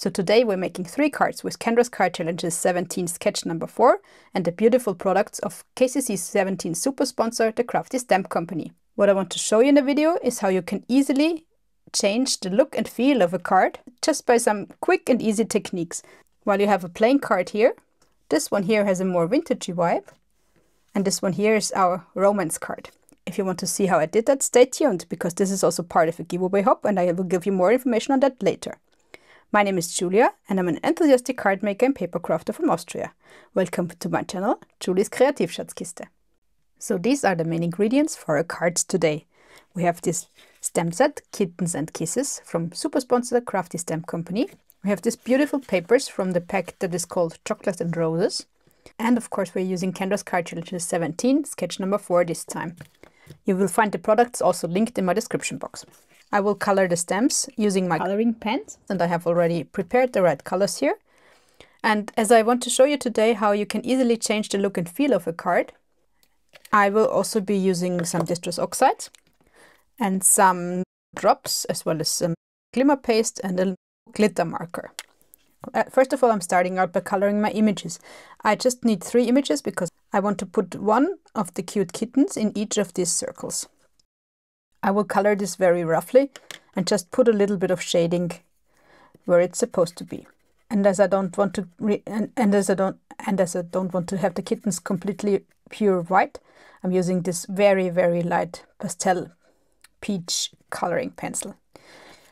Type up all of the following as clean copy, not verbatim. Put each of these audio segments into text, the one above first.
So today we're making 3 cards with Kendra's Card Challenges 17 sketch number 4 and the beautiful products of KCC's 17 super sponsor, the Crafty stamp company. What I want to show you in the video is how you can easily change the look and feel of a card just by some quick and easy techniques. While you have a plain card here, this one here has a more vintagey vibe, and this one here is our romance card. If you want to see how I did that, stay tuned, because this is also part of a giveaway hop and I will give you more information on that later. My name is Julia and I'm an enthusiastic card maker and paper crafter from Austria. Welcome to my channel, Julie's Kreativschatzkiste. So these are the main ingredients for our cards today. We have this stamp set, Kittens and Kisses, from super sponsor Crafty stamp company. We have these beautiful papers from the pack that is called Chocolates and Roses. And of course we're using Kendra's Card Challenges 17, sketch number 4 this time. You will find the products also linked in my description box. I will color the stamps using my coloring pens, and I have already prepared the right colors here. And as I want to show you today how you can easily change the look and feel of a card, I will also be using some distress oxides and some drops, as well as some glimmer paste and a glitter marker. First of all, I'm starting out by coloring my images. I just need 3 images because I want to put one of the cute kittens in each of these circles. I will color this very roughly and just put a little bit of shading where it's supposed to be. And as I don't want to want to have the kittens completely pure white, I'm using this very, very light pastel peach coloring pencil.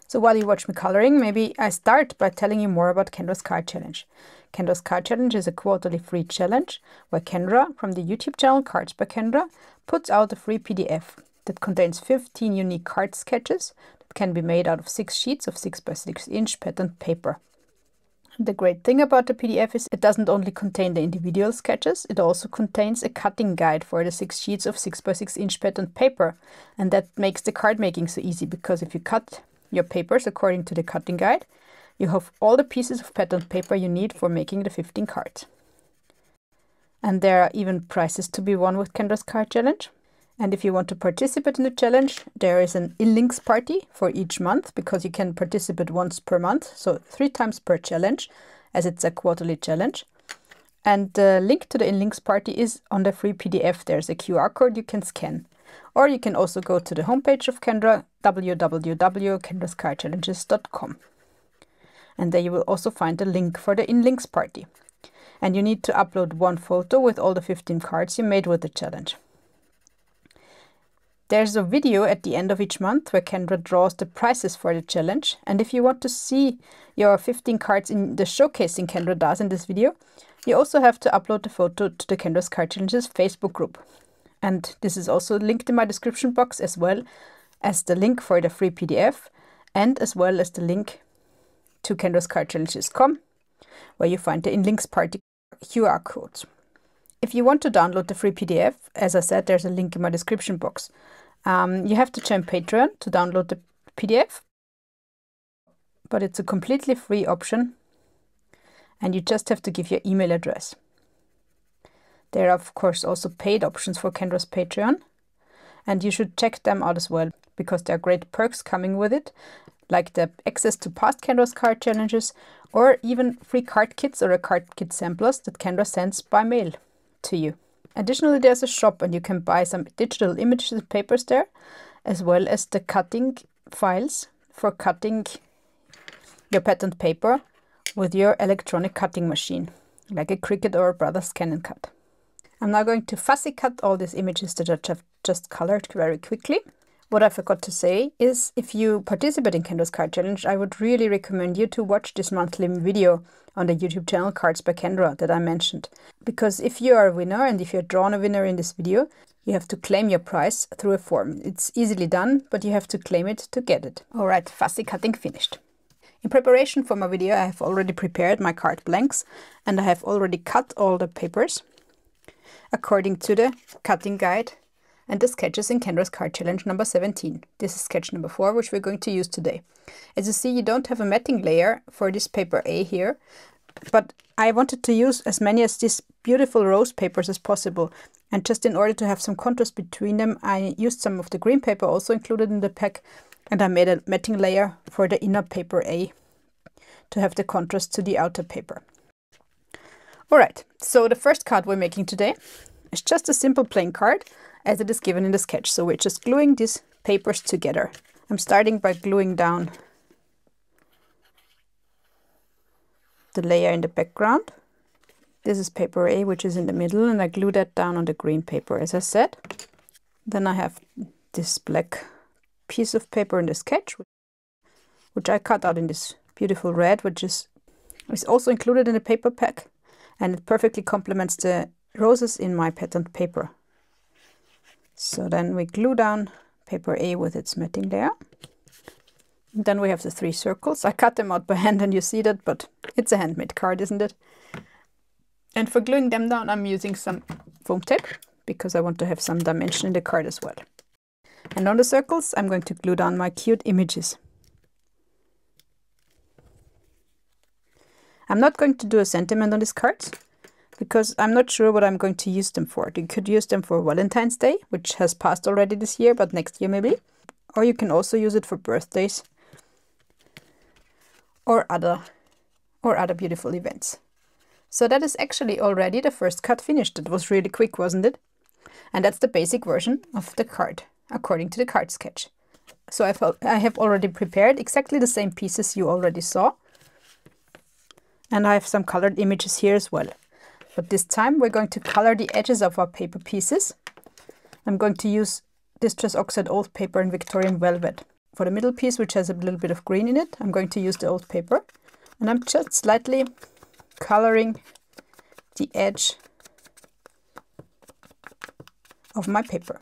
So while you watch me coloring, maybe I start by telling you more about Kendra's Card Challenge. Kendra's Card Challenge is a quarterly free challenge where Kendra, from the YouTube channel Cards by Kendra, puts out a free PDF that contains 15 unique card sketches that can be made out of 6 sheets of 6 by 6 inch patterned paper. The great thing about the PDF is it doesn't only contain the individual sketches, it also contains a cutting guide for the 6 sheets of 6 by 6 inch patterned paper. And that makes the card making so easy, because if you cut your papers according to the cutting guide, you have all the pieces of patterned paper you need for making the 15 cards. And there are even prizes to be won with Kendra's Card Challenge. And if you want to participate in the challenge, there is an in-links party for each month, because you can participate once per month, so 3 times per challenge, as it's a quarterly challenge. And the link to the in-links party is on the free PDF. There's a QR code you can scan. Or you can also go to the homepage of Kendra, www.kendrascardchallenges.com. And there you will also find the link for the in-links party. And you need to upload 1 photo with all the 15 cards you made with the challenge. There's a video at the end of each month where Kendra draws the prizes for the challenge. And if you want to see your 15 cards in the showcasing Kendra does in this video, you also have to upload the photo to the Kendra's Card Challenges Facebook group. And this is also linked in my description box, as well as the link for the free PDF, and as well as the link to kendrascardchallenges.com, where you find the in-links party QR codes. If you want to download the free PDF, as I said, there's a link in my description box. You have to join Patreon to download the PDF, but it's a completely free option, and you just have to give your email address. There are, of course, also paid options for Kendra's Patreon, and you should check them out as well, because there are great perks coming with it, like the access to past Kendra's Card Challenges, or even free card kits or a card kit samplers that Kendra sends by mail to you. Additionally, there's a shop and you can buy some digital images and papers there, as well as the cutting files for cutting your patterned paper with your electronic cutting machine, like a Cricut or a Brothers Scan & Cut. I'm now going to fussy cut all these images that I have just colored very quickly. What I forgot to say is, if you participate in Kendra's Card Challenge, I would really recommend you to watch this monthly video on the YouTube channel Cards by Kendra that I mentioned. Because if you are a winner, and if you're drawn a winner in this video, you have to claim your prize through a form. It's easily done, but you have to claim it to get it. Alright, fussy cutting finished. In preparation for my video, I have already prepared my card blanks, and I have already cut all the papers according to the cutting guide and the sketches in Kendra's Card Challenge number 17. This is sketch number 4, which we're going to use today. As you see, you don't have a matting layer for this paper A here, but I wanted to use as many as these beautiful rose papers as possible. And just in order to have some contrast between them, I used some of the green paper also included in the pack, and I made a matting layer for the inner paper A to have the contrast to the outer paper. Alright, so the first card we're making today is just a simple plain card as it is given in the sketch. So we're just gluing these papers together. I'm starting by gluing down the layer in the background. This is paper A, which is in the middle, and I glue that down on the green paper, as I said. Then I have this black piece of paper in the sketch, which I cut out in this beautiful red, which is also included in the paper pack, and it perfectly complements the roses in my patterned paper. So then we glue down paper A with its matting layer. And then we have the 3 circles. I cut them out by hand and you see that, but it's a handmade card, isn't it? And for gluing them down, I'm using some foam tape because I want to have some dimension in the card as well. And on the circles, I'm going to glue down my cute images. I'm not going to do a sentiment on these cards because I'm not sure what I'm going to use them for. You could use them for Valentine's Day, which has passed already this year, but next year maybe. Or you can also use it for birthdays or other beautiful events. So that is actually already the first cut finished. It was really quick, wasn't it? And that's the basic version of the card, according to the card sketch. So I have already prepared exactly the same pieces you already saw. And I have some colored images here as well. But this time we're going to color the edges of our paper pieces. I'm going to use Distress Oxide old paper in Victorian Velvet. For the middle piece, which has a little bit of green in it, I'm going to use the old paper. And I'm just slightly coloring the edge of my paper.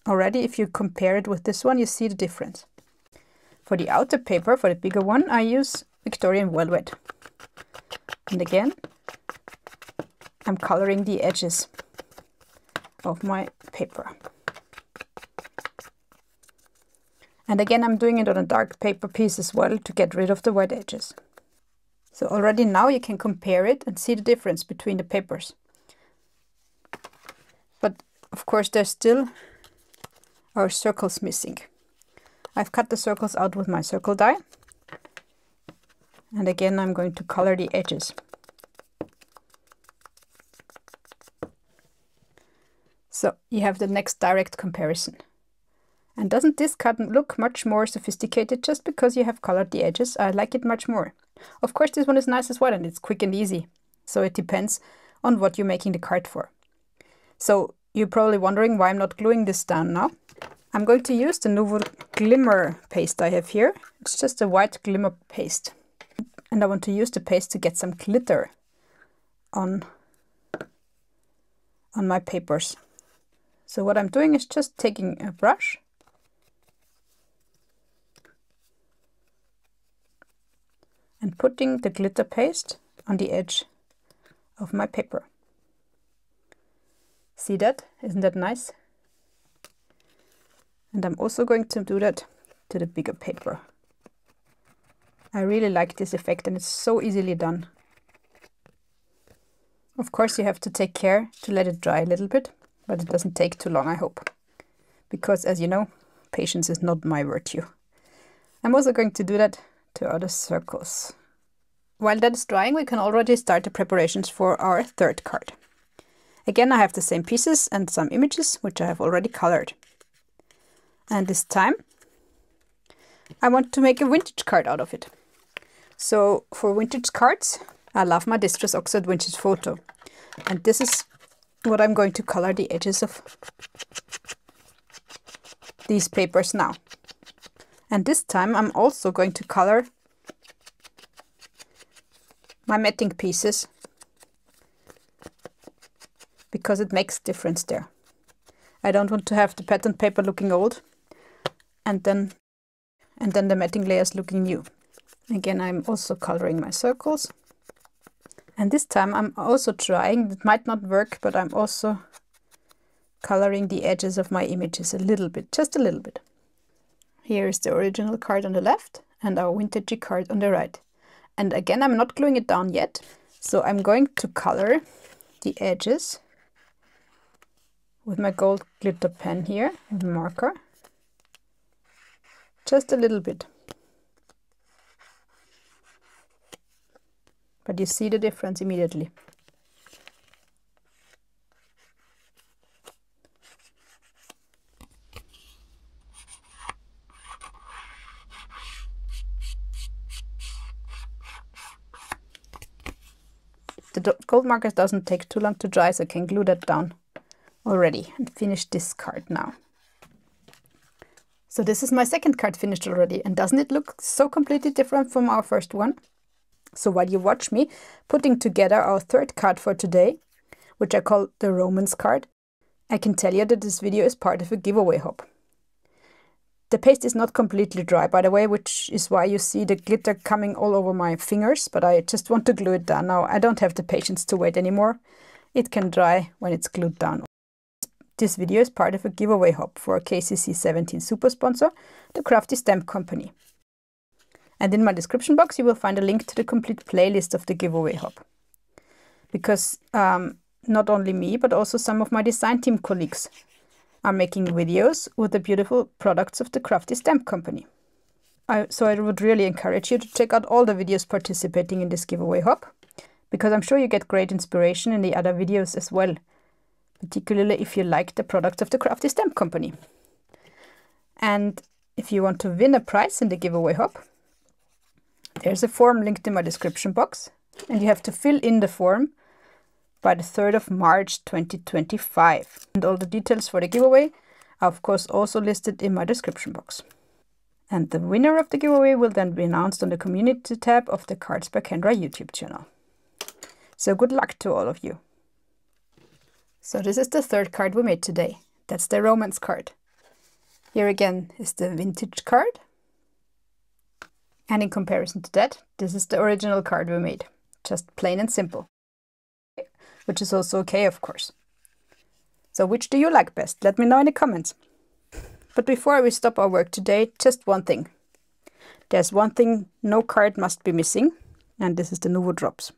Already, if you compare it with this one, you see the difference. For the outer paper, for the bigger one, I use Victorian Velvet. And again, I'm coloring the edges of my paper. And again, I'm doing it on a dark paper piece as well to get rid of the white edges. So already now you can compare it and see the difference between the papers. But of course, there's still our circles missing. I've cut the circles out with my circle die. And again, I'm going to color the edges. So you have the next direct comparison. And doesn't this cut look much more sophisticated just because you have colored the edges? I like it much more. Of course, this one is nice as well, and it's quick and easy. So it depends on what you're making the card for. So you're probably wondering why I'm not gluing this down now. I'm going to use the Nouveau Glimmer paste I have here. It's just a white glimmer paste. And I want to use the paste to get some glitter on my papers. So what I'm doing is just taking a brush and putting the glitter paste on the edge of my paper. See that? Isn't that nice? And I'm also going to do that to the bigger paper. I really like this effect and it's so easily done. Of course, you have to take care to let it dry a little bit, but it doesn't take too long, I hope. Because as you know, patience is not my virtue. I'm also going to do that to other circles. While that is drying, we can already start the preparations for our third card. Again, I have the same pieces and some images, which I have already colored. And this time, I want to make a vintage card out of it. So for vintage cards, I love my Distress Oxide Vintage Photo. And this is what I'm going to color the edges of these papers now. And this time I'm also going to color my matting pieces because it makes a difference there. I don't want to have the pattern paper looking old and then the matting layers looking new. Again, I'm also coloring my circles. And this time I'm also trying, it might not work, but I'm also coloring the edges of my images a little bit, just a little bit. Here is the original card on the left and our vintagey card on the right. And again, I'm not gluing it down yet. So I'm going to color the edges with my gold glitter pen here, with a marker. Just a little bit. But you see the difference immediately. The gold markers doesn't take too long to dry, so I can glue that down already and finish this card now. So this is my second card finished already, and doesn't it look so completely different from our first one? So while you watch me putting together our third card for today, which I call the Romance card, I can tell you that this video is part of a giveaway hop. The paste is not completely dry, by the way, which is why you see the glitter coming all over my fingers, but I just want to glue it down now. I don't have the patience to wait anymore. It can dry when it's glued down. This video is part of a giveaway hop for a KCC 17 super sponsor, the Crafty stamp company. And in my description box you will find a link to the complete playlist of the giveaway hop. Because not only me, but also some of my design team colleagues are making videos with the beautiful products of the Crafty stamp company. So I would really encourage you to check out all the videos participating in this giveaway hop, because I'm sure you get great inspiration in the other videos as well, particularly if you like the products of the Crafty stamp company. And if you want to win a prize in the giveaway hop, there's a form linked in my description box, and you have to fill in the form by the 3rd of March 2025. And all the details for the giveaway are of course also listed in my description box. And the winner of the giveaway will then be announced on the community tab of the Cards by Kendra YouTube channel. So good luck to all of you. So this is the third card we made today. That's the Romance card. Here again is the vintage card. And in comparison to that, this is the original card we made. Just plain and simple. Which is also okay, of course. So which do you like best? Let me know in the comments. But before we stop our work today, just one thing. There's one thing no card must be missing, and this is the Nuvo drops.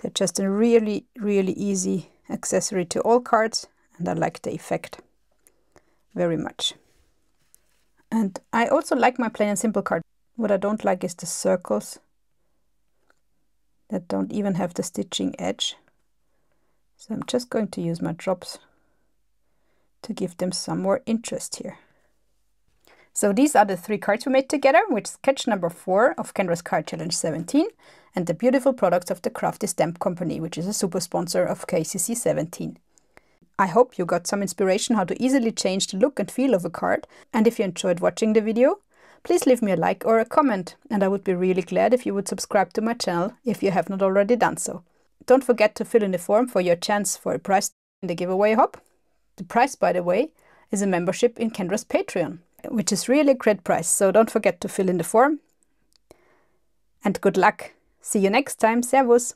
They're just a really, really easy accessory to all cards, and I like the effect very much. And I also like my plain and simple card. What I don't like is the circles that don't even have the stitching edge. So I'm just going to use my drops to give them some more interest here. So these are the 3 cards we made together, with sketch number 4 of Kendra's Card Challenge 17 and the beautiful products of the Crafty Stamp Company, which is a super sponsor of KCC 17. I hope you got some inspiration how to easily change the look and feel of a card, and if you enjoyed watching the video, please leave me a like or a comment, and I would be really glad if you would subscribe to my channel if you have not already done so. Don't forget to fill in the form for your chance for a prize in the giveaway hop. The prize, by the way, is a membership in Kendra's Patreon, which is really a great prize, so don't forget to fill in the form. And good luck! See you next time, servus!